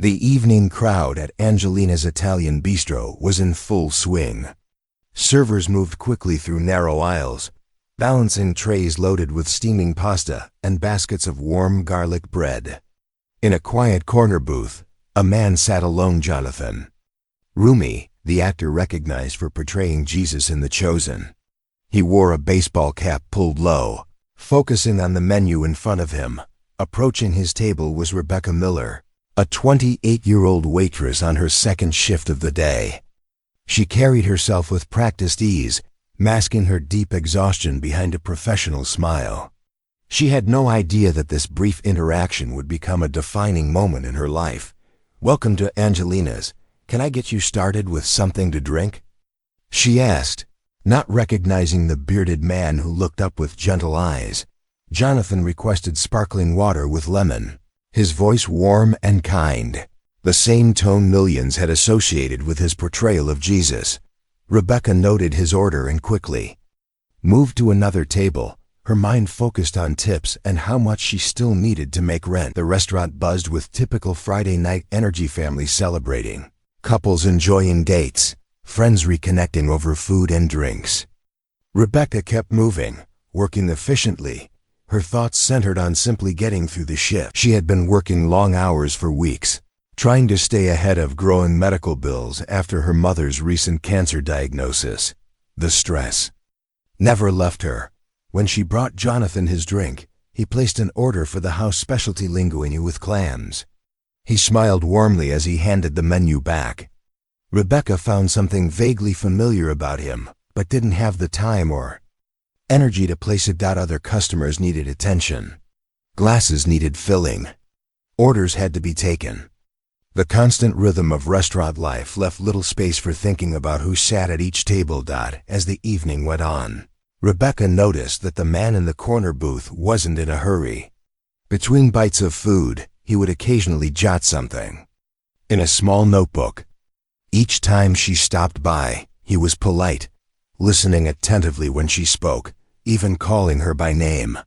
The evening crowd at Angelina's Italian Bistro was in full swing. Servers moved quickly through narrow aisles, balancing trays loaded with steaming pasta and baskets of warm garlic bread. In a quiet corner booth, a man sat alone. Jonathan Roumie, the actor recognized for portraying Jesus in The Chosen. He wore a baseball cap pulled low, focusing on the menu in front of him. Approaching his table was Rebecca Miller, a 28-year-old waitress on her second shift of the day. She carried herself with practiced ease, masking her deep exhaustion behind a professional smile. She had no idea that this brief interaction would become a defining moment in her life. "Welcome to Angelina's. Can I get you started with something to drink?" she asked, not recognizing the bearded man who looked up with gentle eyes. Jonathan requested sparkling water with lemon, his voice warm and kind, the same tone millions had associated with his portrayal of Jesus. Rebecca noted his order and quickly moved to another table, her mind focused on tips and how much she still needed to make rent. The restaurant buzzed with typical Friday night energy, families celebrating, couples enjoying dates, friends reconnecting over food and drinks. Rebecca kept moving, working efficiently, her thoughts centered on simply getting through the shift. She had been working long hours for weeks, trying to stay ahead of growing medical bills after her mother's recent cancer diagnosis. The stress never left her. When she brought Jonathan his drink, he placed an order for the house specialty linguine with clams. He smiled warmly as he handed the menu back. Rebecca found something vaguely familiar about him, but didn't have the time or energy to place it. Other customers needed attention. Glasses needed filling. Orders had to be taken. The constant rhythm of restaurant life left little space for thinking about who sat at each table. As the evening went on, Rebecca noticed that the man in the corner booth wasn't in a hurry. Between bites of food, he would occasionally jot something in a small notebook. Each time she stopped by, he was polite, listening attentively when she spoke, even calling her by name.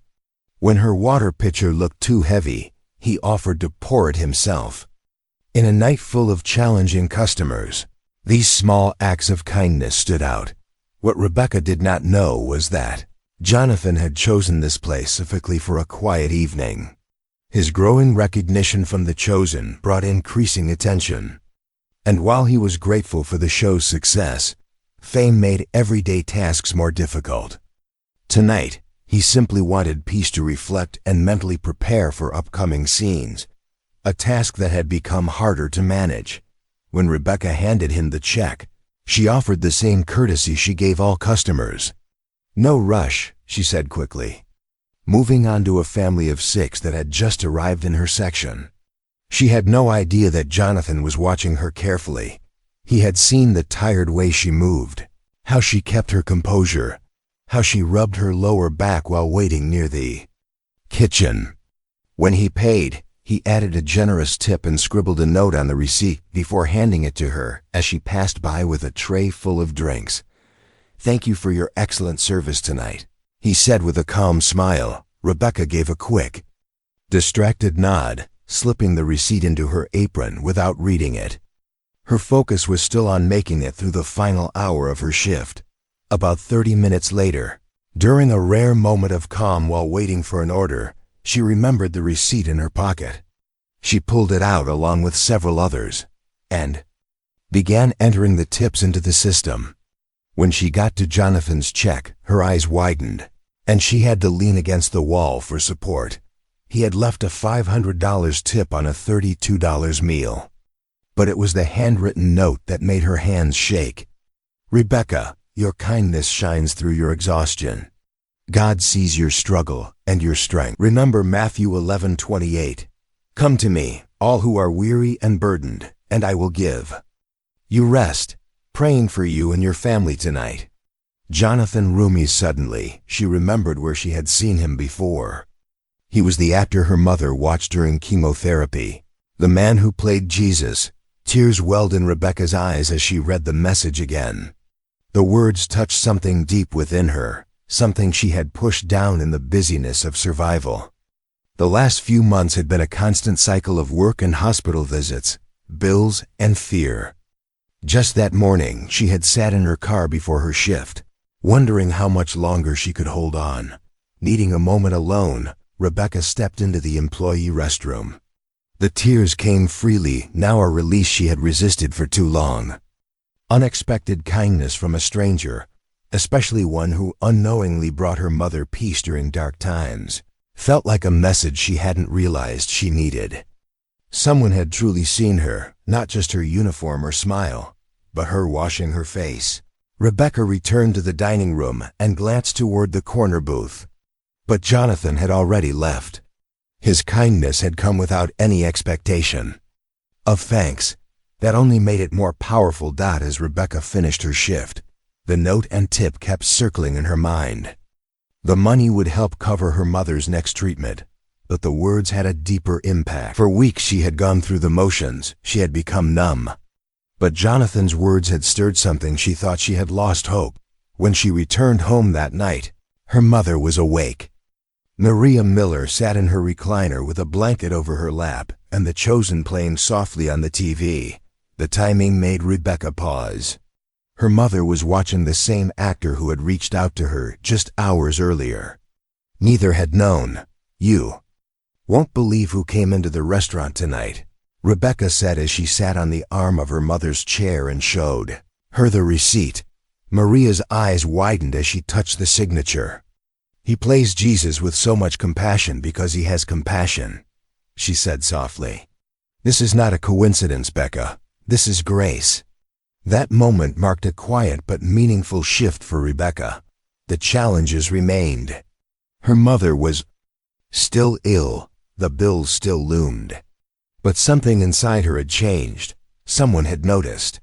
When her water pitcher looked too heavy, he offered to pour it himself. In a night full of challenging customers, these small acts of kindness stood out. What Rebecca did not know was that Jonathan had chosen this place specifically for a quiet evening. His growing recognition from The Chosen brought increasing attention. And while he was grateful for the show's success, fame made everyday tasks more difficult. Tonight, he simply wanted peace to reflect and mentally prepare for upcoming scenes, a task that had become harder to manage. When Rebecca handed him the check, she offered the same courtesy she gave all customers. "No rush," she said quickly, moving on to a family of 6 that had just arrived in her section. She had no idea that Jonathan was watching her carefully. He had seen the tired way she moved, how she kept her composure, how she rubbed her lower back while waiting near the kitchen. When he paid, he added a generous tip and scribbled a note on the receipt before handing it to her as she passed by with a tray full of drinks. "Thank you for your excellent service tonight," he said with a calm smile. Rebecca gave a quick, distracted nod, slipping the receipt into her apron without reading it. Her focus was still on making it through the final hour of her shift. About 30 minutes later, during a rare moment of calm while waiting for an order, she remembered the receipt in her pocket. She pulled it out along with several others and began entering the tips into the system. When she got to Jonathan's check, her eyes widened, and she had to lean against the wall for support. He had left a $500 tip on a $32 meal. But it was the handwritten note that made her hands shake. "Rebecca, your kindness shines through your exhaustion. God sees your struggle and your strength. Remember Matthew 11:28. Come to me, all who are weary and burdened, and I will give you rest. Praying for you and your family tonight." Jonathan Roumie. Suddenly, she remembered where she had seen him before. He was the actor her mother watched during chemotherapy, the man who played Jesus. Tears welled in Rebecca's eyes as she read the message again. The words touched something deep within her, something she had pushed down in the busyness of survival. The last few months had been a constant cycle of work and hospital visits, bills, and fear. Just that morning, she had sat in her car before her shift, wondering how much longer she could hold on. Needing a moment alone, Rebecca stepped into the employee restroom. The tears came freely, now a release she had resisted for too long. Unexpected kindness from a stranger, especially one who unknowingly brought her mother peace during dark times, felt like a message she hadn't realized she needed. Someone had truly seen her, not just her uniform or smile, but her washing her face. Rebecca returned to the dining room and glanced toward the corner booth. But Jonathan had already left. His kindness had come without any expectation of thanks. That only made it more powerful. As Rebecca finished her shift, the note and tip kept circling in her mind. The money would help cover her mother's next treatment, but the words had a deeper impact. For weeks she had gone through the motions, she had become numb. But Jonathan's words had stirred something. She thought she had lost hope. When she returned home that night, her mother was awake. Maria Miller sat in her recliner with a blanket over her lap and The Chosen playing softly on the TV. The timing made Rebecca pause. Her mother was watching the same actor who had reached out to her just hours earlier. Neither had known. "You won't believe who came into the restaurant tonight," Rebecca said as she sat on the arm of her mother's chair and showed her the receipt. Maria's eyes widened as she touched the signature. "He plays Jesus with so much compassion because he has compassion," she said softly. "This is not a coincidence, Becca. This is grace." That moment marked a quiet but meaningful shift for Rebecca. The challenges remained. Her mother was still ill, the bills still loomed. But something inside her had changed. Someone had noticed.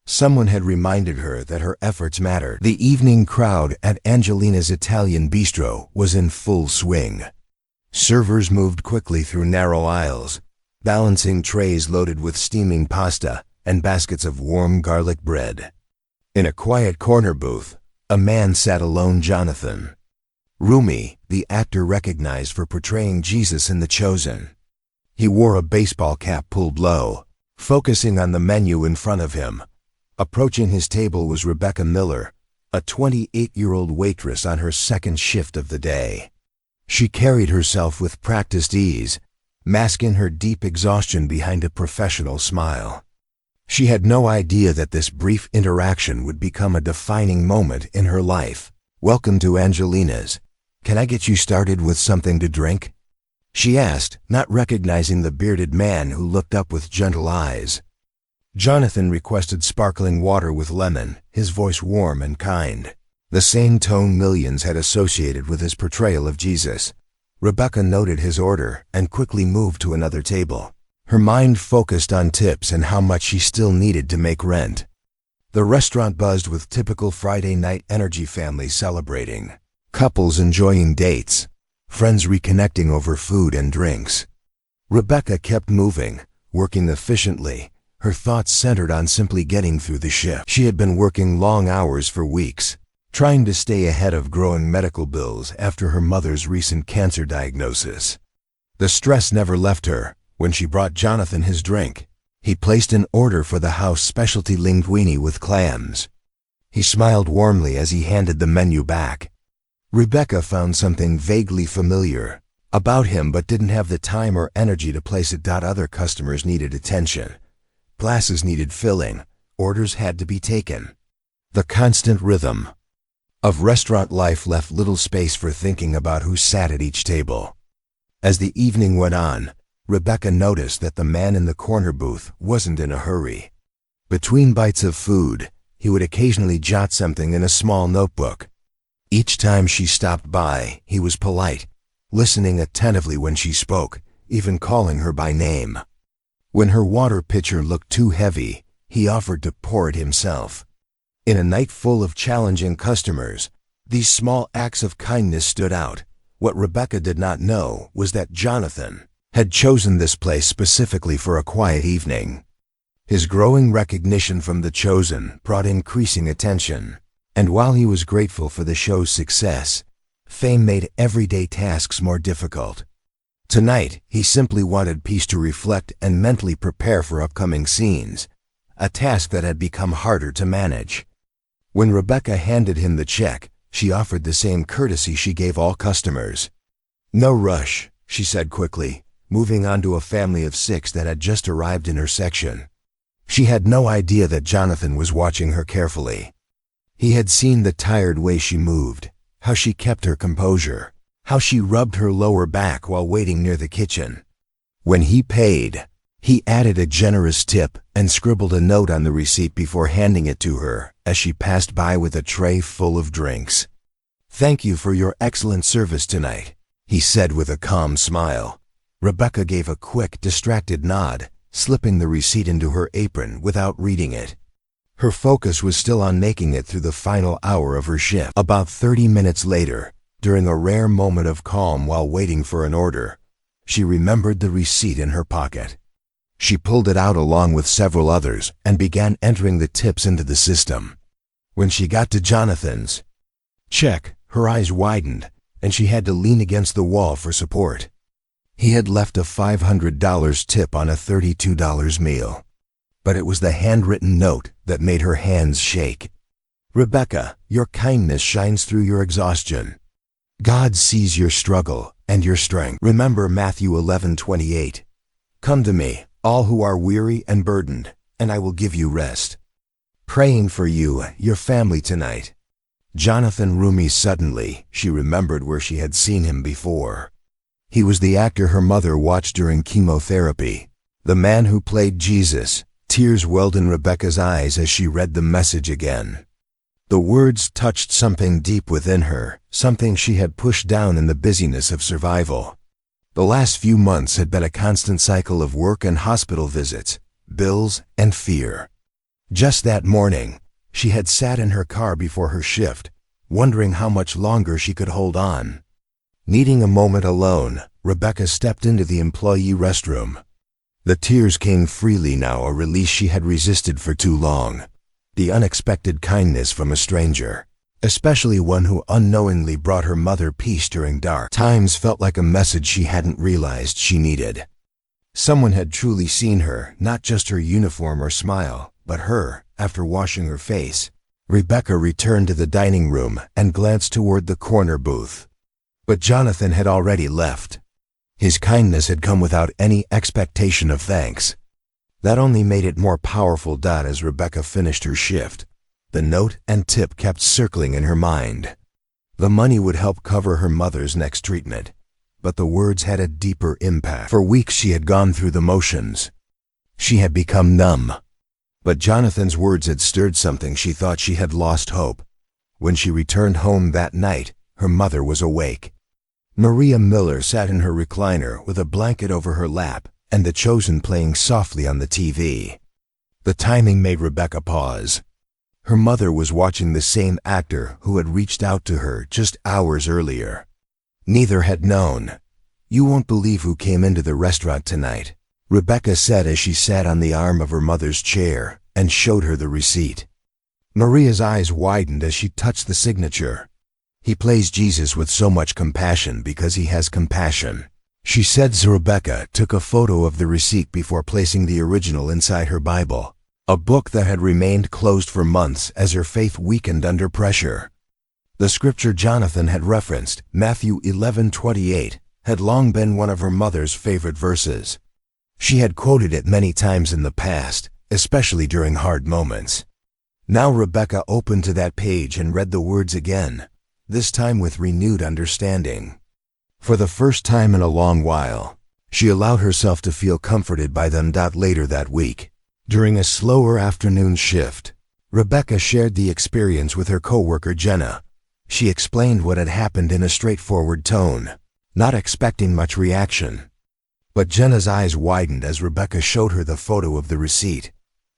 Someone had reminded her that her efforts mattered. The evening crowd at Angelina's Italian Bistro was in full swing. Servers moved quickly through narrow aisles, balancing trays loaded with steaming pasta and baskets of warm garlic bread. In a quiet corner booth, a man sat alone. Jonathan Roumie, the actor recognized for portraying Jesus in The Chosen. He wore a baseball cap pulled low, focusing on the menu in front of him. Approaching his table was Rebecca Miller, a 28-year-old waitress on her second shift of the day. She carried herself with practiced ease, masking her deep exhaustion behind a professional smile. She had no idea that this brief interaction would become a defining moment in her life. "Welcome to Angelina's. Can I get you started with something to drink?" she asked, not recognizing the bearded man who looked up with gentle eyes. Jonathan requested sparkling water with lemon, his voice warm and kind. The same tone millions had associated with his portrayal of Jesus. Rebecca noted his order and quickly moved to another table. Her mind focused on tips and how much she still needed to make rent. The restaurant buzzed with typical Friday night energy, families celebrating, couples enjoying dates, friends reconnecting over food and drinks. Rebecca kept moving, working efficiently, her thoughts centered on simply getting through the shift. She had been working long hours for weeks, trying to stay ahead of growing medical bills after her mother's recent cancer diagnosis. The stress never left her. When she brought Jonathan his drink, he placed an order for the house specialty linguine with clams. He smiled warmly as he handed the menu back. Rebecca found something vaguely familiar about him but didn't have the time or energy to place it. Other customers needed attention. Glasses needed filling. Orders had to be taken. The constant rhythm of restaurant life left little space for thinking about who sat at each table. As the evening went on, Rebecca noticed that the man in the corner booth wasn't in a hurry. Between bites of food, he would occasionally jot something in a small notebook. Each time she stopped by, he was polite, listening attentively when she spoke, even calling her by name. When her water pitcher looked too heavy, he offered to pour it himself. In a night full of challenging customers, these small acts of kindness stood out. What Rebecca did not know was that Jonathan had chosen this place specifically for a quiet evening. His growing recognition from The Chosen brought increasing attention, and while he was grateful for the show's success, fame made everyday tasks more difficult. Tonight, he simply wanted peace to reflect and mentally prepare for upcoming scenes, a task that had become harder to manage. When Rebecca handed him the check, she offered the same courtesy she gave all customers. "No rush," she said quickly, moving on to a family of 6 that had just arrived in her section. She had no idea that Jonathan was watching her carefully. He had seen the tired way she moved, how she kept her composure, how she rubbed her lower back while waiting near the kitchen. When he paid, he added a generous tip and scribbled a note on the receipt before handing it to her as she passed by with a tray full of drinks. "Thank you for your excellent service tonight," he said with a calm smile. Rebecca gave a quick, distracted nod, slipping the receipt into her apron without reading it. Her focus was still on making it through the final hour of her shift. About 30 minutes later, during a rare moment of calm while waiting for an order, she remembered the receipt in her pocket. She pulled it out along with several others and began entering the tips into the system. When she got to Jonathan's check, her eyes widened, and she had to lean against the wall for support. He had left a $500 tip on a $32 meal. But it was the handwritten note that made her hands shake. "Rebecca, your kindness shines through your exhaustion. God sees your struggle and your strength. Remember Matthew 11:28. Come to me, all who are weary and burdened, and I will give you rest. Praying for you, your family tonight." Jonathan Roumie. Suddenly, she remembered where she had seen him before. He was the actor her mother watched during chemotherapy, the man who played Jesus. Tears welled in Rebecca's eyes as she read the message again. The words touched something deep within her, something she had pushed down in the busyness of survival. The last few months had been a constant cycle of work and hospital visits, bills and fear. Just that morning, she had sat in her car before her shift, wondering how much longer she could hold on. Needing a moment alone, Rebecca stepped into the employee restroom. The tears came freely now, a release she had resisted for too long. The unexpected kindness from a stranger, especially one who unknowingly brought her mother peace during dark times, felt like a message she hadn't realized she needed. Someone had truly seen her, not just her uniform or smile, but her, after washing her face. Rebecca returned to the dining room and glanced toward the corner booth. But Jonathan had already left. His kindness had come without any expectation of thanks. That only made it more powerful. As Rebecca finished her shift, the note and tip kept circling in her mind. The money would help cover her mother's next treatment, but the words had a deeper impact. For weeks she had gone through the motions. She had become numb. But Jonathan's words had stirred something. She thought she had lost hope. When she returned home that night, her mother was awake. Maria Miller sat in her recliner with a blanket over her lap and The Chosen playing softly on the TV. The timing made Rebecca pause. Her mother was watching the same actor who had reached out to her just hours earlier. Neither had known. "You won't believe who came into the restaurant tonight," Rebecca said as she sat on the arm of her mother's chair and showed her the receipt. Maria's eyes widened as she touched the signature. "He plays Jesus with so much compassion because he has compassion," she said as Rebecca took a photo of the receipt before placing the original inside her Bible, a book that had remained closed for months as her faith weakened under pressure. The scripture Jonathan had referenced, Matthew 11:28, had long been one of her mother's favorite verses. She had quoted it many times in the past, especially during hard moments. Now Rebecca opened to that page and read the words again, this time with renewed understanding. For the first time in a long while, she allowed herself to feel comforted by them. Later that week, during a slower afternoon shift, Rebecca shared the experience with her coworker Jenna. She explained what had happened in a straightforward tone, not expecting much reaction. But Jenna's eyes widened as Rebecca showed her the photo of the receipt.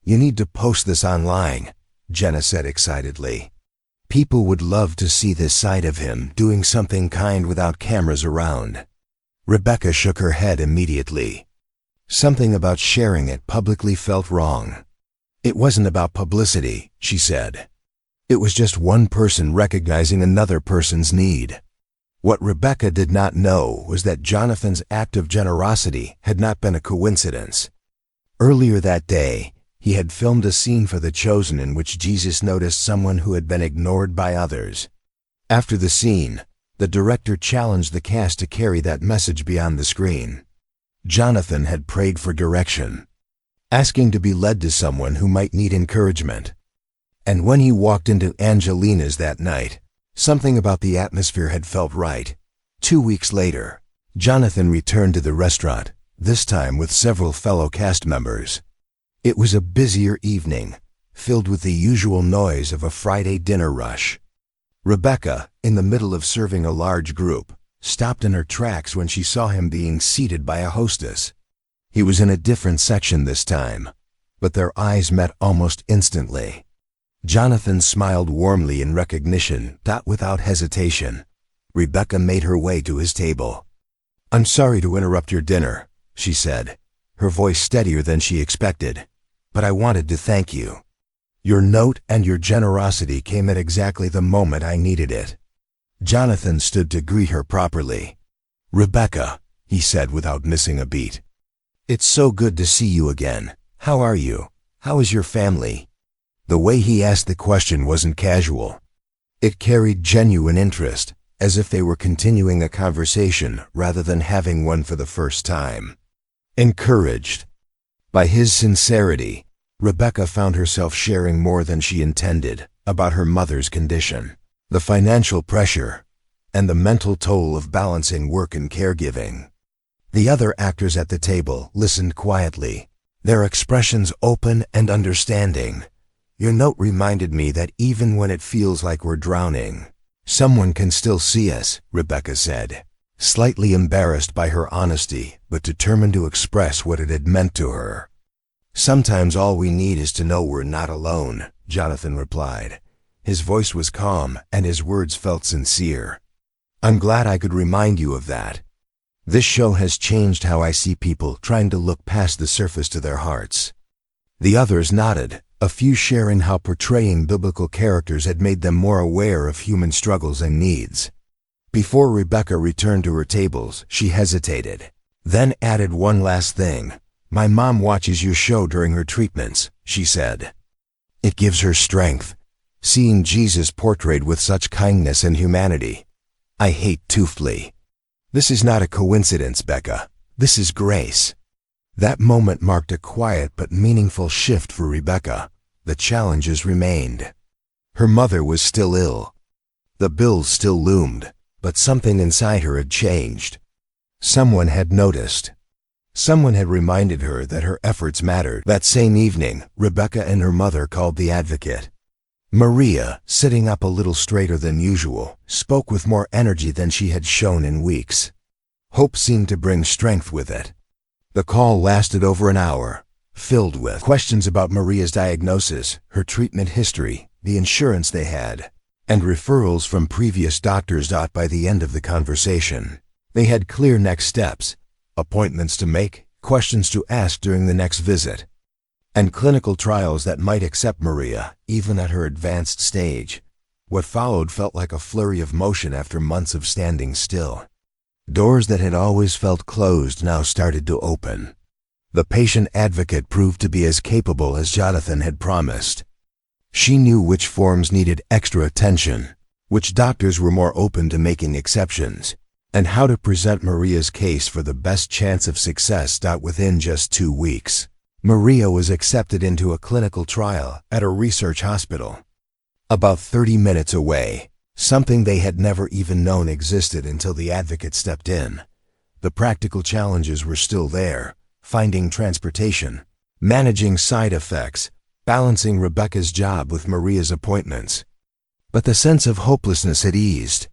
"You need to post this online," Jenna said excitedly. "People would love to see this side of him doing something kind without cameras around." Rebecca shook her head immediately. Something about sharing it publicly felt wrong. It wasn't about publicity, she said. It was just one person recognizing another person's need. What Rebecca did not know was that Jonathan's act of generosity had not been a coincidence. Earlier that day, he had filmed a scene for The Chosen in which Jesus noticed someone who had been ignored by others. After the scene, the director challenged the cast to carry that message beyond the screen. Jonathan had prayed for direction, asking to be led to someone who might need encouragement. And when he walked into Angelina's that night, something about the atmosphere had felt right. 2 weeks later, Jonathan returned to the restaurant, this time with several fellow cast members. It was a busier evening, filled with the usual noise of a Friday dinner rush. Rebecca, in the middle of serving a large group, stopped in her tracks when she saw him being seated by a hostess. He was in a different section this time, but their eyes met almost instantly. Jonathan smiled warmly in recognition, without hesitation. Rebecca made her way to his table. "I'm sorry to interrupt your dinner," she said, her voice steadier than she expected, "but I wanted to thank you. Your note and your generosity came at exactly the moment I needed it." Jonathan stood to greet her properly. "Rebecca," he said without missing a beat. "It's so good to see you again. How are you? How is your family?" The way he asked the question wasn't casual. It carried genuine interest, as if they were continuing a conversation rather than having one for the first time. Encouraged by his sincerity, Rebecca found herself sharing more than she intended about her mother's condition, the financial pressure, and the mental toll of balancing work and caregiving. The other actors at the table listened quietly, their expressions open and understanding. "Your note reminded me that even when it feels like we're drowning, someone can still see us," Rebecca said, slightly embarrassed by her honesty, but determined to express what it had meant to her. "Sometimes all we need is to know we're not alone," Jonathan replied. His voice was calm and his words felt sincere. "I'm glad I could remind you of that. This show has changed how I see people trying to look past the surface to their hearts." The others nodded, a few sharing how portraying biblical characters had made them more aware of human struggles and needs. Before Rebecca returned to her tables, she hesitated, then added one last thing. "My mom watches your show during her treatments," she said. "It gives her strength, seeing Jesus portrayed with such kindness and humanity. I hate to flee. This is not a coincidence, Becca. This is grace." That moment marked a quiet but meaningful shift for Rebecca. The challenges remained. Her mother was still ill. The bills still loomed, but something inside her had changed. Someone had noticed. Someone had reminded her that her efforts mattered. That same evening, Rebecca and her mother called the advocate. Maria, sitting up a little straighter than usual, spoke with more energy than she had shown in weeks. Hope seemed to bring strength with it. The call lasted over an hour, filled with questions about Maria's diagnosis, her treatment history, the insurance they had, and referrals from previous doctors. By the end of the conversation, they had clear next steps, appointments to make, questions to ask during the next visit, and clinical trials that might accept Maria, even at her advanced stage. What followed felt like a flurry of motion after months of standing still. Doors that had always felt closed now started to open. The patient advocate proved to be as capable as Jonathan had promised. She knew which forms needed extra attention, which doctors were more open to making exceptions, and how to present Maria's case for the best chance of success. Within just 2 weeks, Maria was accepted into a clinical trial at a research hospital, about 30 minutes away. Something they had never even known existed until the advocate stepped in. The practical challenges were still there: finding transportation, managing side effects, balancing Rebecca's job with Maria's appointments. But the sense of hopelessness had eased.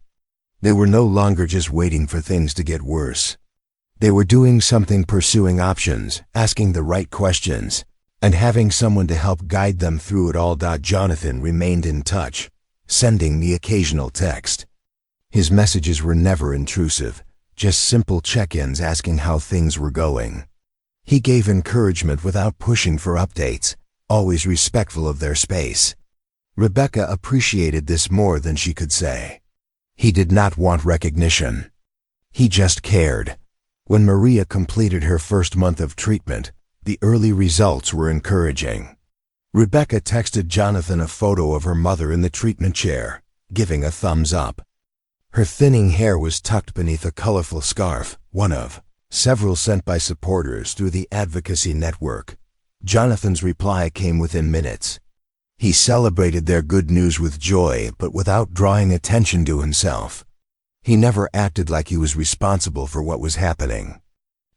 They were no longer just waiting for things to get worse. They were doing something, pursuing options, asking the right questions, and having someone to help guide them through it all. Jonathan remained in touch, sending the occasional text. His messages were never intrusive, just simple check-ins asking how things were going. He gave encouragement without pushing for updates, always respectful of their space. Rebecca appreciated this more than she could say. He did not want recognition. He just cared. When Maria completed her first month of treatment, the early results were encouraging. Rebecca texted Jonathan a photo of her mother in the treatment chair, giving a thumbs up. Her thinning hair was tucked beneath a colorful scarf, one of several sent by supporters through the advocacy network. Jonathan's reply came within minutes. He celebrated their good news with joy, but without drawing attention to himself. He never acted like he was responsible for what was happening.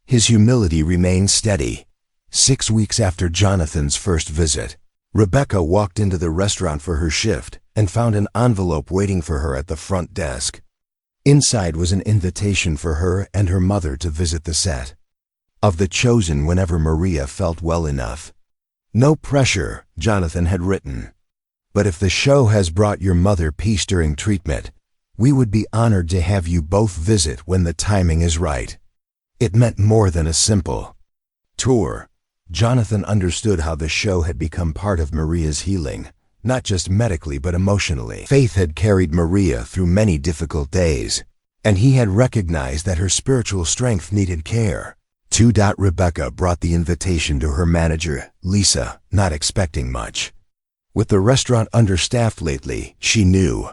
His humility remained steady. 6 weeks after Jonathan's first visit, Rebecca walked into the restaurant for her shift and found an envelope waiting for her at the front desk. Inside was an invitation for her and her mother to visit the set of The Chosen whenever Maria felt well enough. No pressure, Jonathan had written. But if the show has brought your mother peace during treatment, we would be honored to have you both visit when the timing is right. It meant more than a simple tour. Jonathan understood how the show had become part of Maria's healing, not just medically but emotionally. Faith had carried Maria through many difficult days, and he had recognized that her spiritual strength needed care. Rebecca brought the invitation to her manager, Lisa, not expecting much. With the restaurant understaffed lately, she knew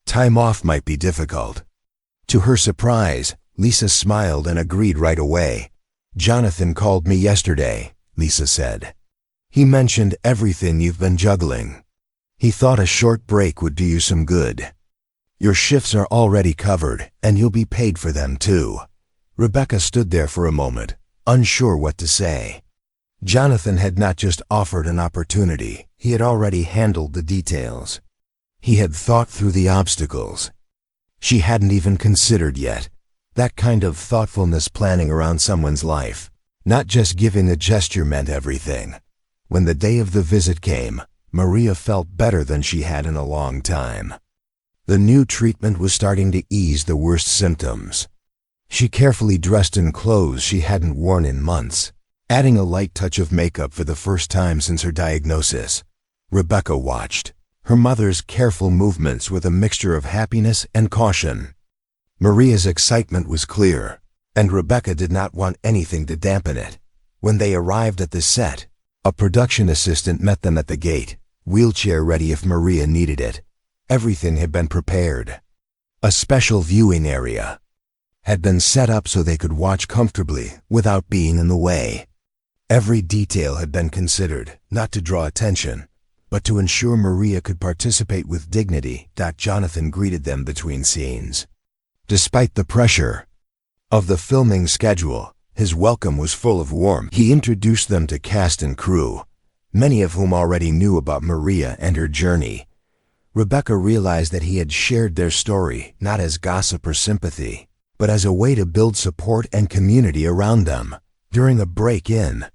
time off might be difficult. To her surprise, Lisa smiled and agreed right away. "Jonathan called me yesterday," Lisa said. "He mentioned everything you've been juggling. He thought a short break would do you some good. Your shifts are already covered, and you'll be paid for them too." Rebecca stood there for a moment, unsure what to say. Jonathan had not just offered an opportunity, he had already handled the details. He had thought through the obstacles she hadn't even considered yet. That kind of thoughtfulness, planning around someone's life, not just giving a gesture, meant everything. When the day of the visit came, Maria felt better than she had in a long time. The new treatment was starting to ease the worst symptoms. She carefully dressed in clothes she hadn't worn in months, adding a light touch of makeup for the first time since her diagnosis. Rebecca watched her mother's careful movements with a mixture of happiness and caution. Maria's excitement was clear, and Rebecca did not want anything to dampen it. When they arrived at the set, a production assistant met them at the gate, wheelchair ready if Maria needed it. Everything had been prepared. A special viewing area had been set up so they could watch comfortably without being in the way. Every detail had been considered, not to draw attention, but to ensure Maria could participate with dignity. Jonathan greeted them between scenes. Despite the pressure of the filming schedule, his welcome was full of warmth. He introduced them to cast and crew, many of whom already knew about Maria and her journey. Rebecca realized that he had shared their story not as gossip or sympathy, but as a way to build support and community around them. During a break in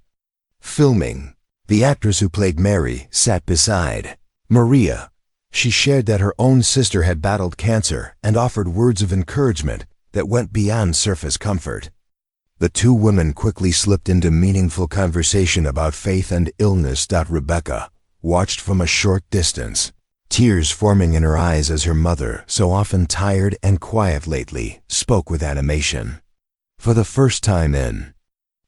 filming, the actress who played Mary sat beside Maria. She shared that her own sister had battled cancer and offered words of encouragement that went beyond surface comfort. The two women quickly slipped into meaningful conversation about faith and illness. Rebecca watched from a short distance, tears forming in her eyes as her mother, so often tired and quiet lately, spoke with animation. For the first time in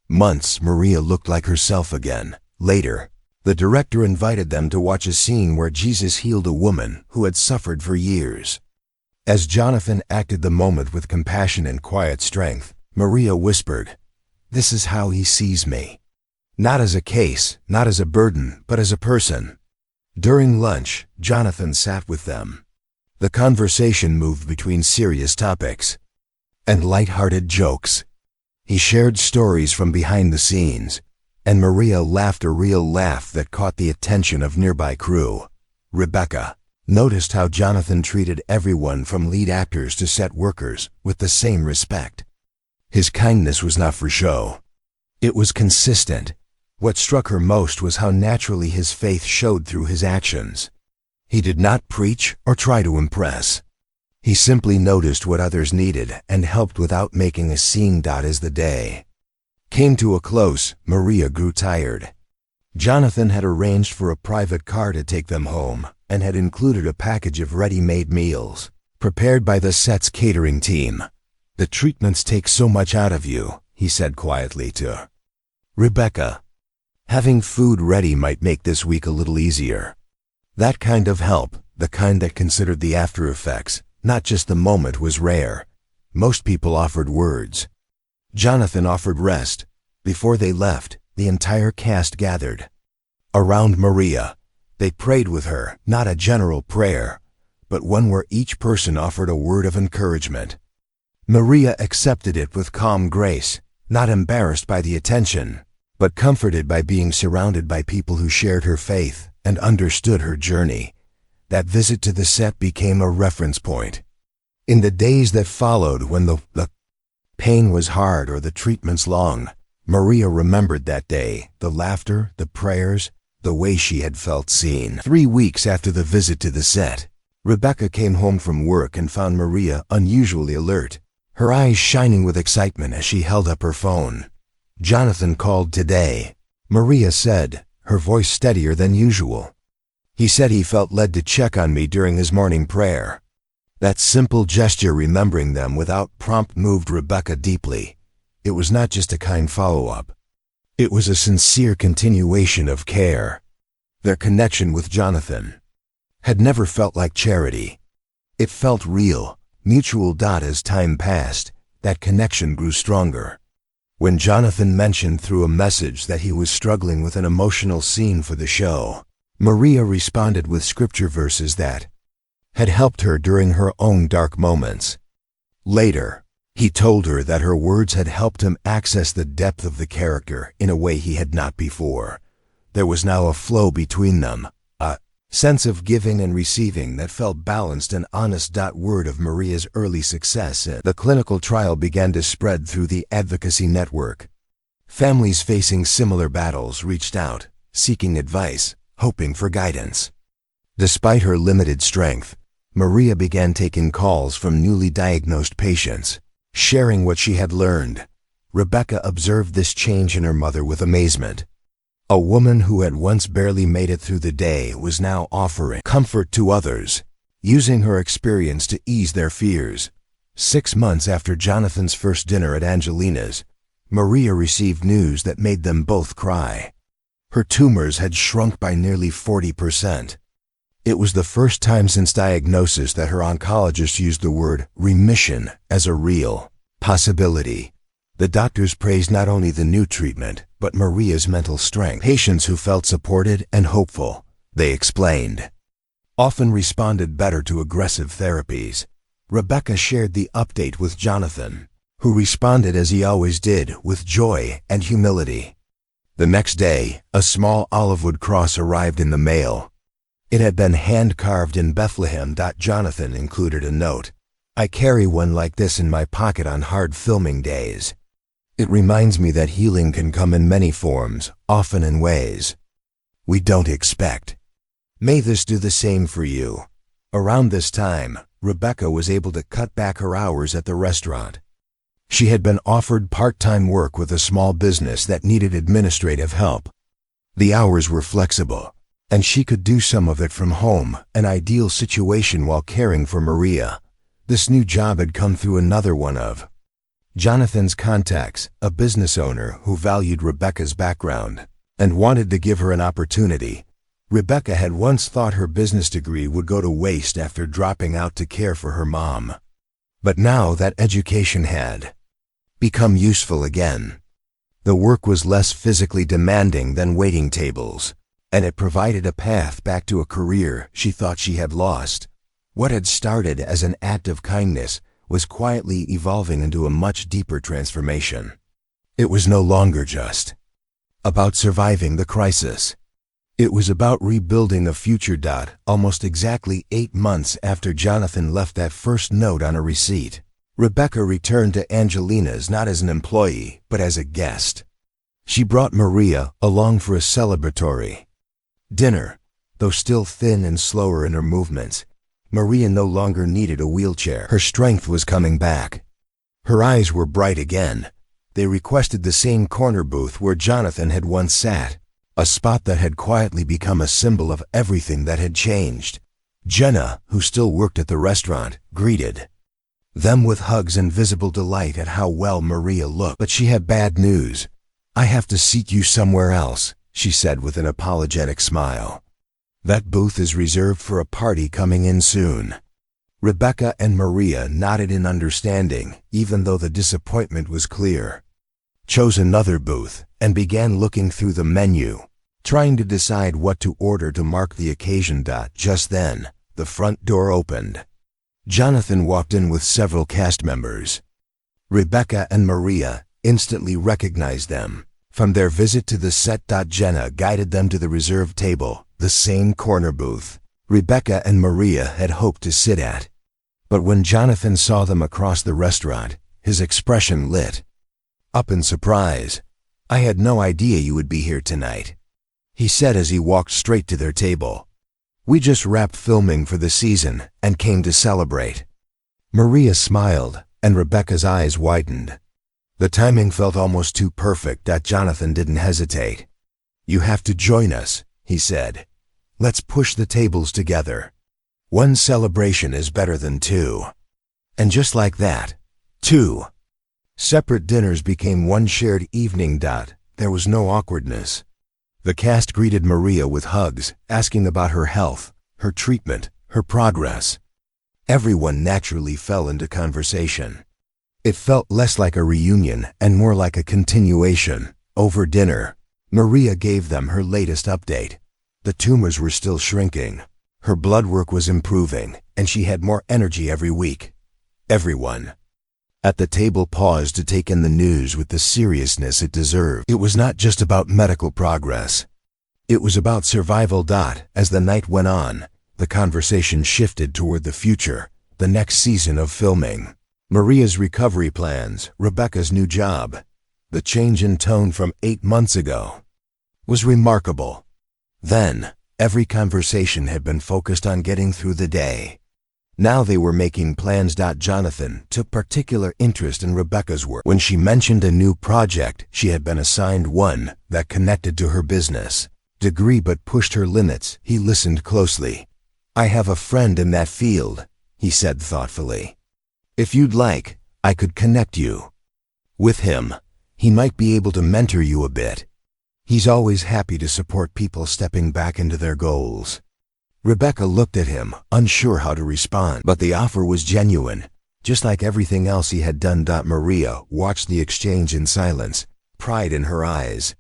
months, Maria looked like herself again. Later, the director invited them to watch a scene where Jesus healed a woman who had suffered for years. As Jonathan acted the moment with compassion and quiet strength, Maria whispered, "This is how he sees me. Not as a case, not as a burden, but as a person." During lunch, Jonathan sat with them. The conversation moved between serious topics and light-hearted jokes. He shared stories from behind the scenes, and Maria laughed, a real laugh that caught the attention of nearby crew. Rebecca noticed how Jonathan treated everyone from lead actors to set workers with the same respect. His kindness was not for show. It was consistent. What struck her most was how naturally his faith showed through his actions. He did not preach or try to impress. He simply noticed what others needed and helped without making a scene. As the day came to a close, Maria grew tired. Jonathan had arranged for a private car to take them home and had included a package of ready-made meals. prepared by the set's catering team. "The treatments take so much out of you," he said quietly to Rebecca. "Having food ready might make this week a little easier." That kind of help, the kind that considered the after effects, not just the moment, was rare. Most people offered words. Jonathan offered rest. Before they left, the entire cast gathered around Maria. They prayed with her, not a general prayer, but one where each person offered a word of encouragement. Maria accepted it with calm grace, not embarrassed by the attention, but comforted by being surrounded by people who shared her faith and understood her journey. That visit to the set became a reference point. In the days that followed, when the pain was hard or the treatments long, Maria remembered that day, the laughter, the prayers, the way she had felt seen. 3 weeks after the visit to the set, Rebecca came home from work and found Maria unusually alert, her eyes shining with excitement as she held up her phone. "Jonathan called today," Maria said, her voice steadier than usual. "He said he felt led to check on me during his morning prayer." That simple gesture, remembering them without prompt, moved Rebecca deeply. It was not just a kind follow-up. It was a sincere continuation of care. Their connection with Jonathan had never felt like charity. It felt real, mutual. As time passed, that connection grew stronger. When Jonathan mentioned through a message that he was struggling with an emotional scene for the show, Maria responded with scripture verses that had helped her during her own dark moments. Later, he told her that her words had helped him access the depth of the character in a way he had not before. There was now a flow between them, a sense of giving and receiving that felt balanced and honest. Word of Maria's early success in the clinical trial began to spread through the advocacy network. Families facing similar battles reached out, seeking advice, hoping for guidance. Despite her limited strength, Maria began taking calls from newly diagnosed patients, sharing what she had learned. Rebecca observed this change in her mother with amazement. A woman who had once barely made it through the day was now offering comfort to others, using her experience to ease their fears. 6 months after Jonathan's first dinner at Angelina's, Maria received news that made them both cry. Her tumors had shrunk by nearly 40%. It was the first time since diagnosis that her oncologist used the word remission as a real possibility. The doctors praised not only the new treatment, but Maria's mental strength. Patients who felt supported and hopeful, they explained, often responded better to aggressive therapies. Rebecca shared the update with Jonathan, who responded as he always did, with joy and humility. The next day, a small olive-wood cross arrived in the mail. It had been hand-carved in Bethlehem. Jonathan included a note. "I carry one like this in my pocket on hard filming days. It reminds me that healing can come in many forms, often in ways we don't expect. May this do the same for you." Around this time, Rebecca was able to cut back her hours at the restaurant. She had been offered part-time work with a small business that needed administrative help. The hours were flexible, and she could do some of it from home, an ideal situation while caring for Maria. This new job had come through another one of Jonathan's contacts, a business owner who valued Rebecca's background and wanted to give her an opportunity. Rebecca had once thought her business degree would go to waste after dropping out to care for her mom. But now that education had become useful again. The work was less physically demanding than waiting tables, and it provided a path back to a career she thought she had lost. What had started as an act of kindness was quietly evolving into a much deeper transformation. It was no longer just about surviving the crisis. It was about rebuilding a future. Almost exactly 8 months after Jonathan left that first note on a receipt, Rebecca returned to Angelina's not as an employee, but as a guest. She brought Maria along for a celebratory dinner. Though still thin and slower in her movements, Maria no longer needed a wheelchair. Her strength was coming back. Her eyes were bright again. They requested the same corner booth where Jonathan had once sat, a spot that had quietly become a symbol of everything that had changed. Jenna, who still worked at the restaurant, greeted them with hugs and visible delight at how well Maria looked. But she had bad news. "I have to seat you somewhere else," she said with an apologetic smile. "That booth is reserved for a party coming in soon." Rebecca and Maria nodded in understanding, even though the disappointment was clear. Chose another booth and began looking through the menu, trying to decide what to order to mark the occasion. Just then, the front door opened. Jonathan walked in with several cast members. Rebecca and Maria instantly recognized them from their visit to the set. Jenna guided them to the reserved table, the same corner booth Rebecca and Maria had hoped to sit at. But when Jonathan saw them across the restaurant, his expression lit up in surprise. "I had no idea you would be here tonight," he said as he walked straight to their table. "We just wrapped filming for the season and came to celebrate." Maria smiled, and Rebecca's eyes widened. The timing felt almost too perfect that Jonathan didn't hesitate. "You have to join us," he said. "Let's push the tables together. One celebration is better than two." And just like that, two separate dinners became one shared evening. There was no awkwardness. The cast greeted Maria with hugs, asking about her health, her treatment, her progress. Everyone naturally fell into conversation. It felt less like a reunion and more like a continuation. Over dinner, Maria gave them her latest update. The tumors were still shrinking. Her blood work was improving, and she had more energy every week. Everyone at the table paused to take in the news with the seriousness it deserved. It was not just about medical progress. It was about survival. As the night went on, the conversation shifted toward the future, the next season of filming, Maria's recovery plans, Rebecca's new job. The change in tone from 8 months ago was remarkable. Then, every conversation had been focused on getting through the day. Now they were making plans. Jonathan took particular interest in Rebecca's work. When she mentioned a new project, she had been assigned one that connected to her business degree but pushed her limits. He listened closely. "I have a friend in that field," he said thoughtfully. "If you'd like, I could connect you with him. He might be able to mentor you a bit. He's always happy to support people stepping back into their goals." Rebecca looked at him, unsure how to respond, but the offer was genuine, just like everything else he had done. Maria watched the exchange in silence, pride in her eyes.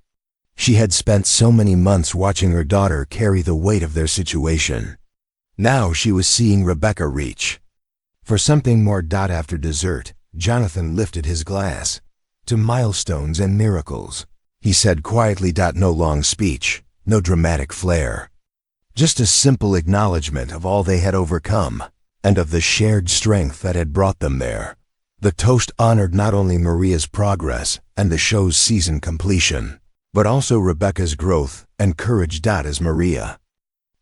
She had spent so many months watching her daughter carry the weight of their situation. Now she was seeing Rebecca reach for something more. After dessert, Jonathan lifted his glass to milestones and miracles. He said quietly. No long speech, no dramatic flair. Just a simple acknowledgement of all they had overcome, and of the shared strength that had brought them there. The toast honored not only Maria's progress and the show's season completion, but also Rebecca's growth and courage. As Maria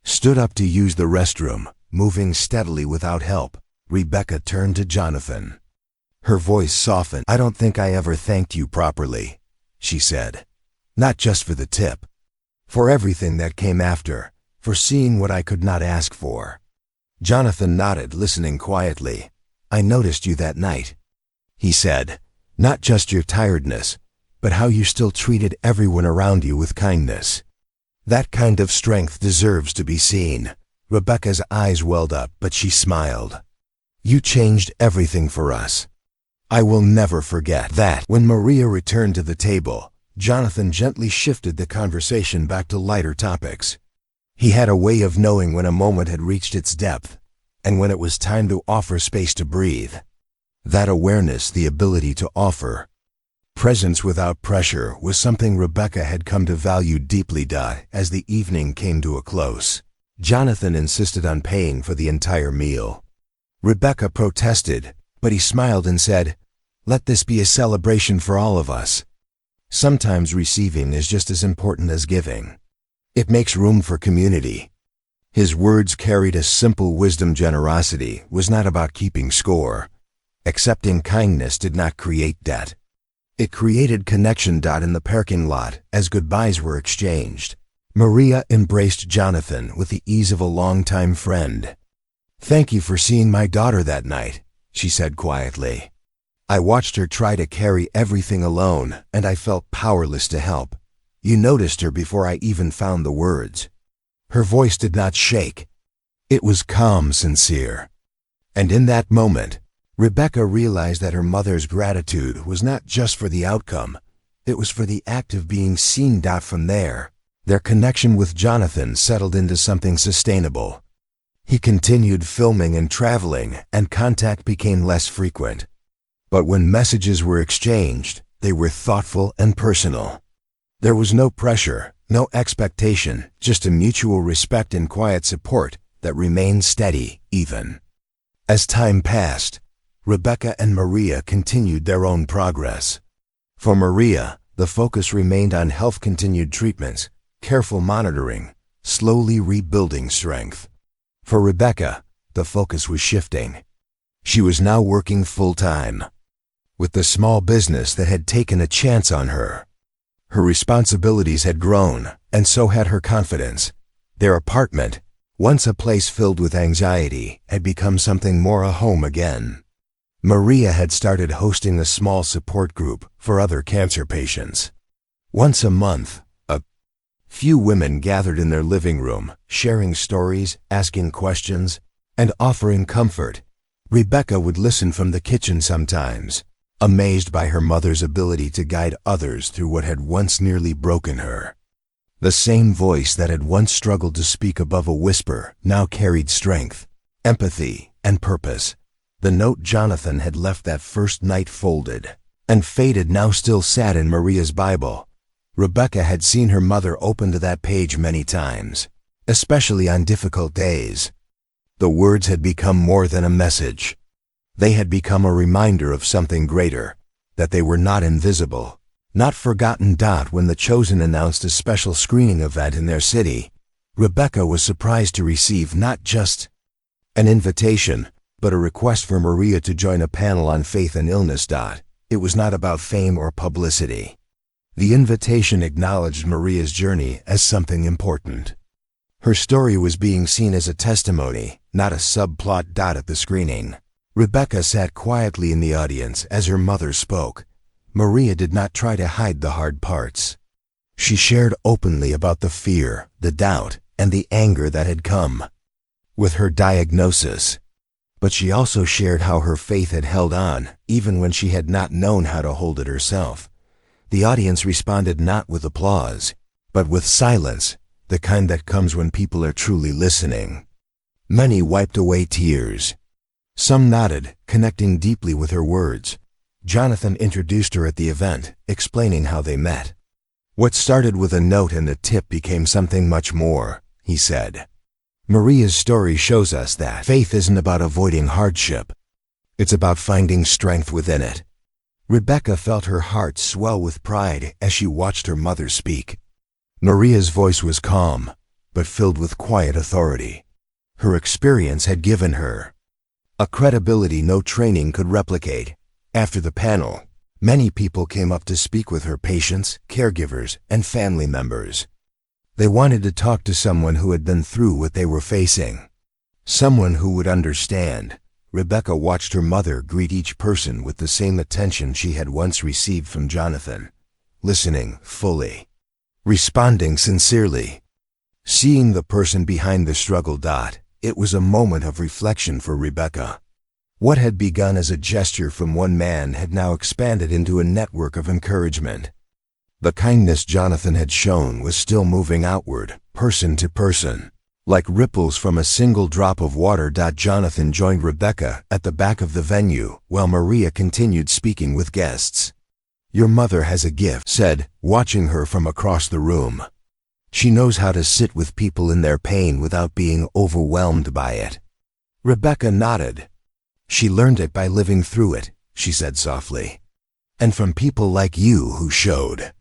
stood up to use the restroom, moving steadily without help, Rebecca turned to Jonathan. Her voice softened. "I don't think I ever thanked you properly," she said. "Not just for the tip. For everything that came after. For seeing what I could not ask for." Jonathan nodded, listening quietly. "I noticed you that night," he said. "Not just your tiredness, but how you still treated everyone around you with kindness. That kind of strength deserves to be seen." Rebecca's eyes welled up, but she smiled. "You changed everything for us. I will never forget that." When Maria returned to the table, Jonathan gently shifted the conversation back to lighter topics. He had a way of knowing when a moment had reached its depth, and when it was time to offer space to breathe. That awareness, the ability to offer presence without pressure, was something Rebecca had come to value deeply. As the evening came to a close, Jonathan insisted on paying for the entire meal. Rebecca protested, but he smiled and said, "Let this be a celebration for all of us. Sometimes receiving is just as important as giving. It makes room for community." His words carried a simple wisdom. Generosity was not about keeping score. Accepting kindness did not create debt. It created connection. In the parking lot, as goodbyes were exchanged, Maria embraced Jonathan with the ease of a longtime friend. "Thank you for seeing my daughter that night," she said quietly. "I watched her try to carry everything alone, and I felt powerless to help. You noticed her before I even found the words." Her voice did not shake. It was calm, sincere. And in that moment, Rebecca realized that her mother's gratitude was not just for the outcome, it was for the act of being seen. From there, their connection with Jonathan settled into something sustainable. He continued filming and traveling, and contact became less frequent. But when messages were exchanged, they were thoughtful and personal. There was no pressure, no expectation, just a mutual respect and quiet support that remained steady, even. As time passed, Rebecca and Maria continued their own progress. For Maria, the focus remained on health-continued treatments, careful monitoring, slowly rebuilding strength. For Rebecca, the focus was shifting. She was now working full-time, with the small business that had taken a chance on her. Her responsibilities had grown, and so had her confidence. Their apartment, once a place filled with anxiety, had become something more a home again. Maria had started hosting a small support group for other cancer patients. Once a month, a few women gathered in their living room, sharing stories, asking questions, and offering comfort. Rebecca would listen from the kitchen sometimes, amazed by her mother's ability to guide others through what had once nearly broken her. The same voice that had once struggled to speak above a whisper now carried strength, empathy, and purpose. The note Jonathan had left that first night folded and faded now still sat in Maria's Bible. Rebecca had seen her mother open to that page many times, especially on difficult days. The words had become more than a message. They had become a reminder of something greater, that they were not invisible, not forgotten. When the Chosen announced a special screening event in their city, Rebecca was surprised to receive not just an invitation, but a request for Maria to join a panel on faith and illness. It was not about fame or publicity. The invitation acknowledged Maria's journey as something important. Her story was being seen as a testimony, not a subplot. At the screening, Rebecca sat quietly in the audience as her mother spoke. Maria did not try to hide the hard parts. She shared openly about the fear, the doubt, and the anger that had come with her diagnosis. But she also shared how her faith had held on, even when she had not known how to hold it herself. The audience responded not with applause, but with silence, the kind that comes when people are truly listening. Many wiped away tears. Some nodded, connecting deeply with her words. Jonathan introduced her at the event, explaining how they met. "What started with a note and a tip became something much more," he said. Maria's story shows us that faith isn't about avoiding hardship. It's about finding strength within it. Rebecca felt her heart swell with pride as she watched her mother speak. Maria's voice was calm, but filled with quiet authority. Her experience had given her a credibility no training could replicate. After the panel, many people came up to speak with her patients, caregivers, and family members. They wanted to talk to someone who had been through what they were facing, someone who would understand. Rebecca watched her mother greet each person with the same attention she had once received from Jonathan, listening fully, responding sincerely, seeing the person behind the struggle. It was a moment of reflection for Rebecca. What had begun as a gesture from one man had now expanded into a network of encouragement. The kindness Jonathan had shown was still moving outward, person to person, like ripples from a single drop of water. Jonathan joined Rebecca at the back of the venue while Maria continued speaking with guests. "Your mother has a gift," said, watching her from across the room. "She knows how to sit with people in their pain without being overwhelmed by it." Rebecca nodded. "She learned it by living through it," she said softly. "And from people like you who showed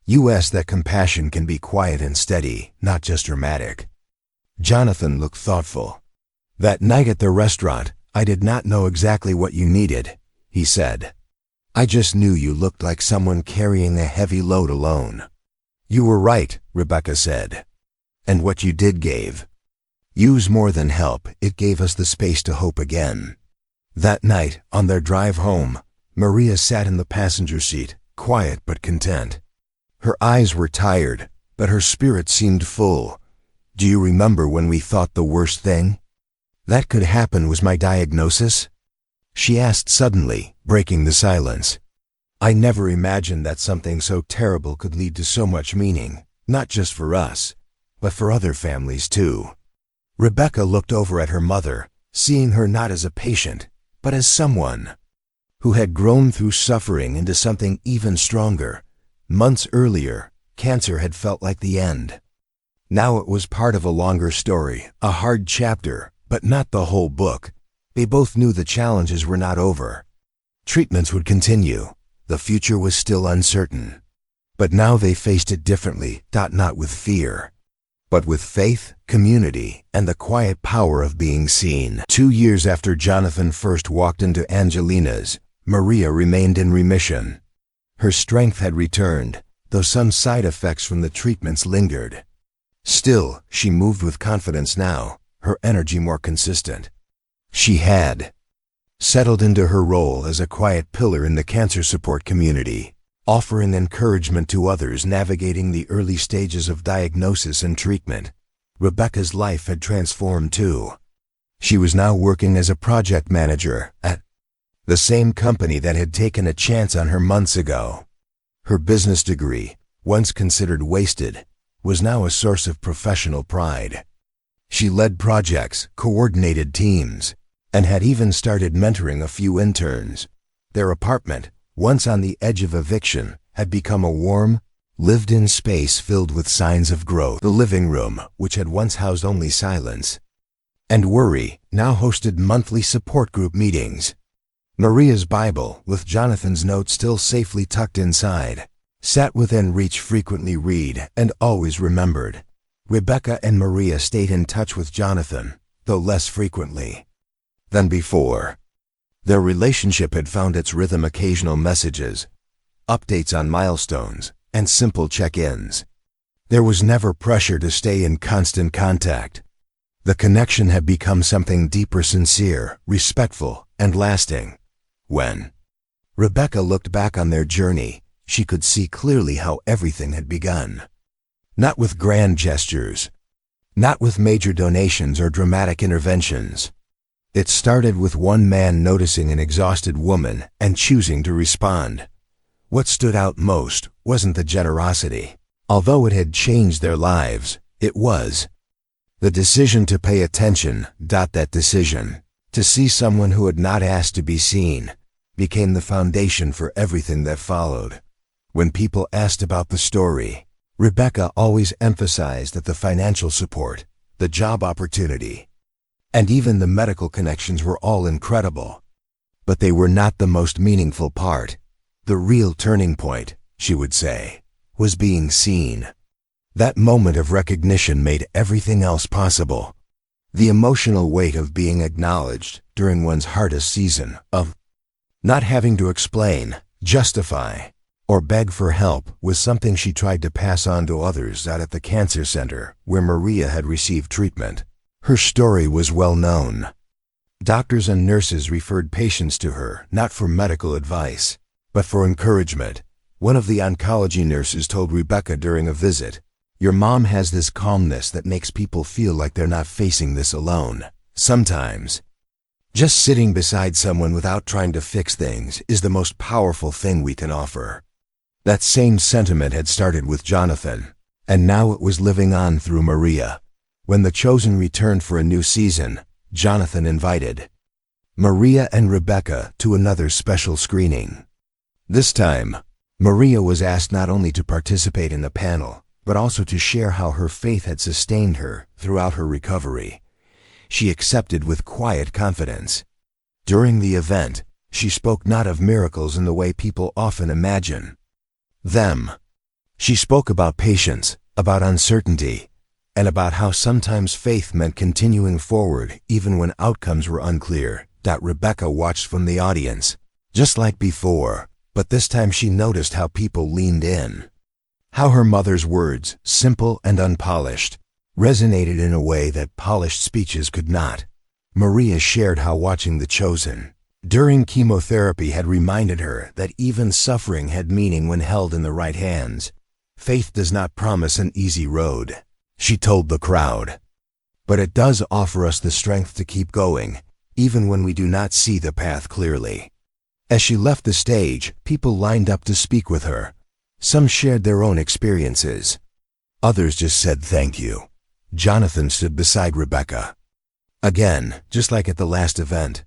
us that compassion can be quiet and steady, not just dramatic." Jonathan looked thoughtful. "That night at the restaurant, I did not know exactly what you needed," he said. "I just knew you looked like someone carrying a heavy load alone." "You were right," Rebecca said. "And what you did gave. Use more than help, it gave us the space to hope again. That night, on their drive home, Maria sat in the passenger seat, quiet but content. Her eyes were tired, but her spirit seemed full. Do you remember when we thought the worst thing that could happen was my diagnosis? She asked suddenly, breaking the silence. I never imagined that something so terrible could lead to so much meaning, not just for us, but for other families too. Rebecca looked over at her mother, seeing her not as a patient, but as someone who had grown through suffering into something even stronger. Months earlier, cancer had felt like the end. Now it was part of a longer story, a hard chapter, but not the whole book. They both knew the challenges were not over. Treatments would continue. The future was still uncertain. But now they faced it differently, not with fear, but with faith, community, and the quiet power of being seen. 2 years after Jonathan first walked into Angelina's, Maria remained in remission. Her strength had returned, though some side effects from the treatments lingered. Still, she moved with confidence now, her energy more consistent. She had settled into her role as a quiet pillar in the cancer support community, offering encouragement to others navigating the early stages of diagnosis and treatment. Rebecca's life had transformed too. She was now working as a project manager at the same company that had taken a chance on her months ago. Her business degree, once considered wasted, was now a source of professional pride. She led projects, coordinated teams, and had even started mentoring a few interns. Their apartment, once on the edge of eviction, had become a warm, lived-in space filled with signs of growth. The living room, which had once housed only silence and worry, now hosted monthly support group meetings. Maria's Bible, with Jonathan's notes still safely tucked inside, sat within reach, frequently read, and always remembered. Rebecca and Maria stayed in touch with Jonathan, though less frequently than before. Their relationship had found its rhythm: occasional messages, updates on milestones, and simple check-ins. There was never pressure to stay in constant contact. The connection had become something deeper, sincere, respectful, and lasting. When Rebecca looked back on their journey, she could see clearly how everything had begun. Not with grand gestures, not with major donations or dramatic interventions. It started with one man noticing an exhausted woman and choosing to respond. What stood out most wasn't the generosity. Although it had changed their lives, it was the decision to pay attention. That decision, to see someone who had not asked to be seen, became the foundation for everything that followed. When people asked about the story, Rebecca always emphasized that the financial support, the job opportunity, and even the medical connections were all incredible. But they were not the most meaningful part. The real turning point, she would say, was being seen. That moment of recognition made everything else possible. The emotional weight of being acknowledged during one's hardest season, of not having to explain, justify, or beg for help, was something she tried to pass on to others out at the cancer center where Maria had received treatment. Her story was well known. Doctors and nurses referred patients to her not for medical advice, but for encouragement. One of the oncology nurses told Rebecca during a visit, "Your mom has this calmness that makes people feel like they're not facing this alone. Sometimes just sitting beside someone without trying to fix things is the most powerful thing we can offer." That same sentiment had started with Jonathan, and now it was living on through Maria. When The Chosen returned for a new season, Jonathan invited Maria and Rebecca to another special screening. This time, Maria was asked not only to participate in the panel, but also to share how her faith had sustained her throughout her recovery. She accepted with quiet confidence. During the event, she spoke not of miracles in the way people often imagine them. She spoke about patience, about uncertainty, and about how sometimes faith meant continuing forward even when outcomes were unclear. Rebecca watched from the audience, just like before, but this time she noticed how people leaned in. How her mother's words, simple and unpolished, resonated in a way that polished speeches could not. Maria shared how watching The Chosen during chemotherapy had reminded her that even suffering had meaning when held in the right hands. Faith does not promise an easy road, she told the crowd, but it does offer us the strength to keep going, even when we do not see the path clearly. As she left the stage, people lined up to speak with her. Some shared their own experiences. Others just said thank you. Jonathan stood beside Rebecca. Again, just like at the last event.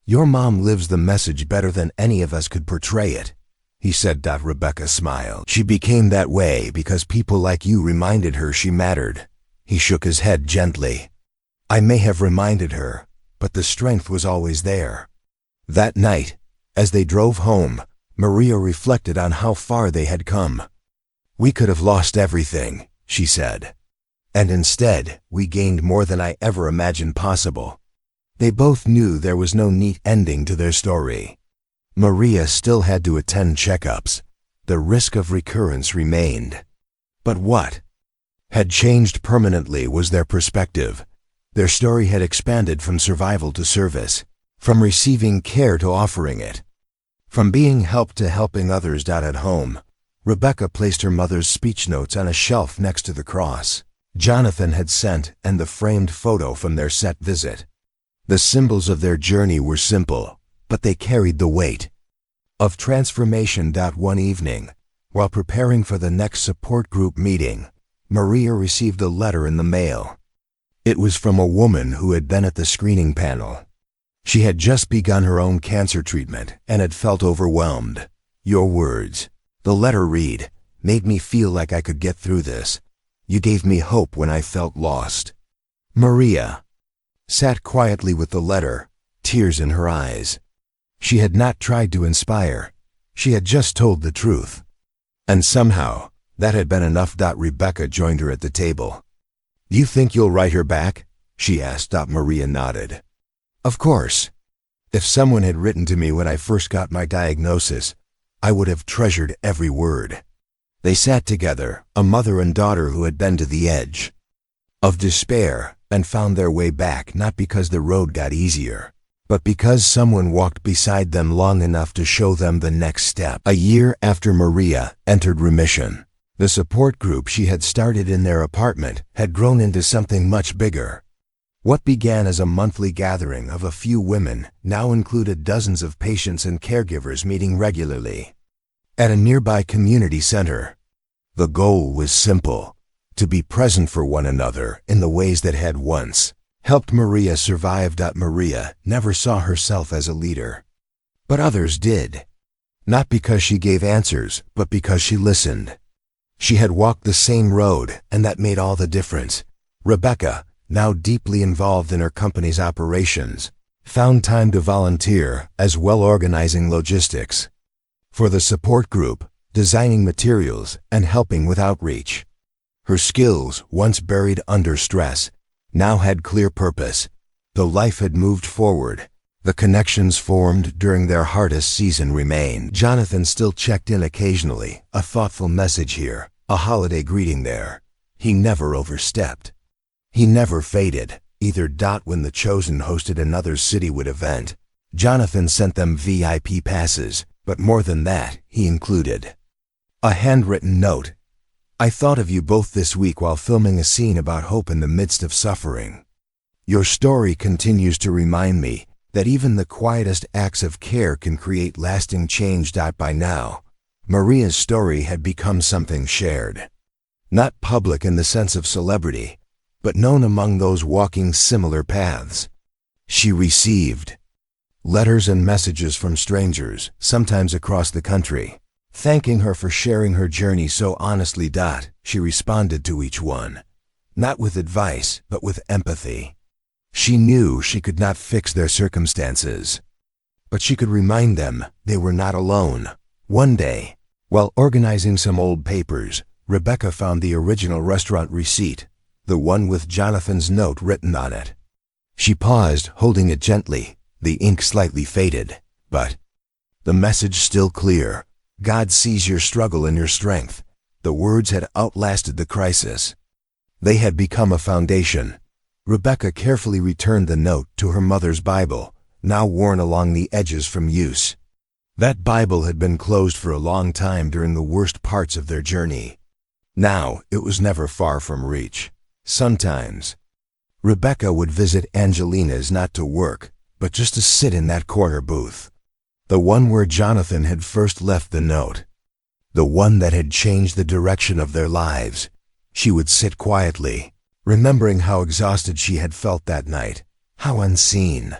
Your mom lives the message better than any of us could portray it, he said. Rebecca smiled. She became that way because people like you reminded her she mattered. He shook his head gently. I may have reminded her, but the strength was always there. That night, as they drove home, Maria reflected on how far they had come. We could have lost everything, she said. And instead, we gained more than I ever imagined possible. They both knew there was no neat ending to their story. Maria still had to attend checkups. The risk of recurrence remained. But what had changed permanently was their perspective. Their story had expanded from survival to service, from receiving care to offering it, from being helped to helping others. At home, Rebecca placed her mother's speech notes on a shelf next to the cross Jonathan had sent and the framed photo from their set visit. The symbols of their journey were simple, but they carried the weight of transformation. One evening, while preparing for the next support group meeting, Maria received a letter in the mail. It was from a woman who had been at the screening panel. She had just begun her own cancer treatment and had felt overwhelmed. Your words, the letter read, made me feel like I could get through this. You gave me hope when I felt lost. Maria sat quietly with the letter, tears in her eyes. She had not tried to inspire. She had just told the truth. And somehow, that had been enough. Rebecca joined her at the table. Do you think you'll write her back? She asked. Maria nodded. Of course. If someone had written to me when I first got my diagnosis, I would have treasured every word. They sat together, a mother and daughter who had been to the edge of despair and found their way back, not because the road got easier, but because someone walked beside them long enough to show them the next step. A year after Maria entered remission, the support group she had started in their apartment had grown into something much bigger. What began as a monthly gathering of a few women now included dozens of patients and caregivers meeting regularly at a nearby community center. The goal was simple: to be present for one another in the ways that had once helped Maria survive. Maria never saw herself as a leader, but others did. Not because she gave answers, but because she listened. She had walked the same road, and that made all the difference. Rebecca, now deeply involved in her company's operations, found time to volunteer, as well organizing logistics for the support group, designing materials, and helping with outreach. Her skills, once buried under stress, now had clear purpose. The life had moved forward. The connections formed during their hardest season remained. Jonathan still checked in occasionally, a thoughtful message here, a holiday greeting there. He never overstepped. He never faded, either. When The Chosen hosted another citywide event, Jonathan sent them VIP passes, but more than that, he included a handwritten note. I thought of you both this week while filming a scene about hope in the midst of suffering. Your story continues to remind me that even the quietest acts of care can create lasting change. By now, Maria's story had become something shared. Not public in the sense of celebrity, but known among those walking similar paths. She received letters and messages from strangers, sometimes across the country, thanking her for sharing her journey so honestly. She responded to each one, not with advice, but with empathy. She knew she could not fix their circumstances, but she could remind them they were not alone. One day, while organizing some old papers, Rebecca found the original restaurant receipt, the one with Jonathan's note written on it. She paused, holding it gently, the ink slightly faded, but the message still clear. God sees your struggle and your strength. The words had outlasted the crisis. They had become a foundation. Rebecca carefully returned the note to her mother's Bible, now worn along the edges from use. That Bible had been closed for a long time during the worst parts of their journey. Now it was never far from reach. Sometimes, Rebecca would visit Angelina's not to work, but just to sit in that corner booth. The one where Jonathan had first left the note. The one that had changed the direction of their lives. She would sit quietly, remembering how exhausted she had felt that night, how unseen,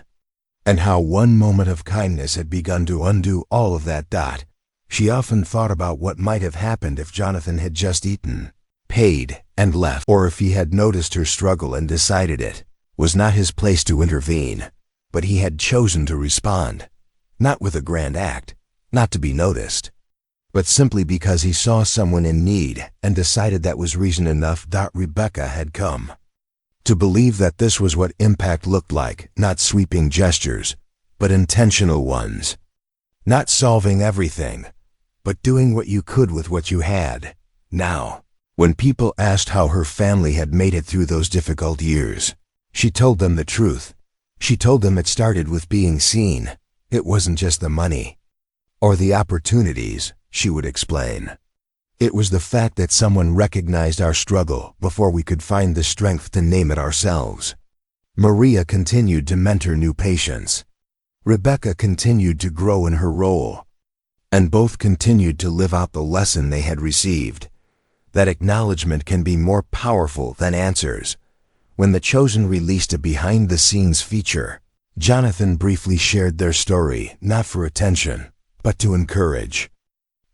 and how one moment of kindness had begun to undo all of that. She often thought about what might have happened if Jonathan had just eaten, paid, and left, or if he had noticed her struggle and decided it was not his place to intervene, but he had chosen to respond, not with a grand act, not to be noticed, but simply because he saw someone in need and decided that was reason enough. Rebecca had come to believe that this was what impact looked like, not sweeping gestures, but intentional ones. Not solving everything, but doing what you could with what you had. Now, when people asked how her family had made it through those difficult years, she told them the truth. She told them it started with being seen. It wasn't just the money or the opportunities, she would explain. It was the fact that someone recognized our struggle before we could find the strength to name it ourselves. Maria continued to mentor new patients. Rebecca continued to grow in her role, and both continued to live out the lesson they had received. That acknowledgement can be more powerful than answers. When The Chosen released a behind-the-scenes feature, Jonathan briefly shared their story, not for attention, but to encourage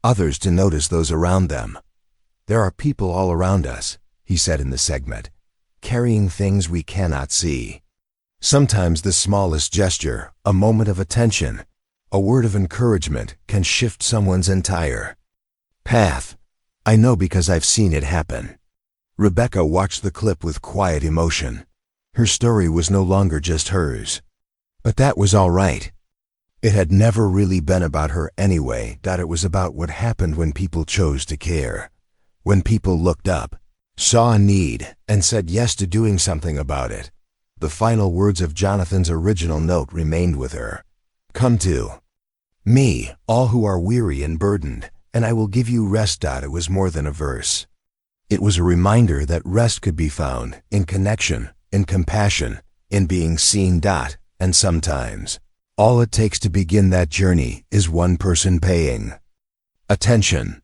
others to notice those around them. There are people all around us, he said in the segment, carrying things we cannot see. Sometimes the smallest gesture, a moment of attention, a word of encouragement can shift someone's entire path. I know because I've seen it happen. Rebecca watched the clip with quiet emotion. Her story was no longer just hers. But that was all right. It had never really been about her anyway. It was about what happened when people chose to care. When people looked up, saw a need, and said yes to doing something about it. The final words of Jonathan's original note remained with her. Come to me, all who are weary and burdened, and I will give you rest. It was more than a verse. It was a reminder that rest could be found in connection, in compassion, in being seen. And sometimes, all it takes to begin that journey is one person paying attention.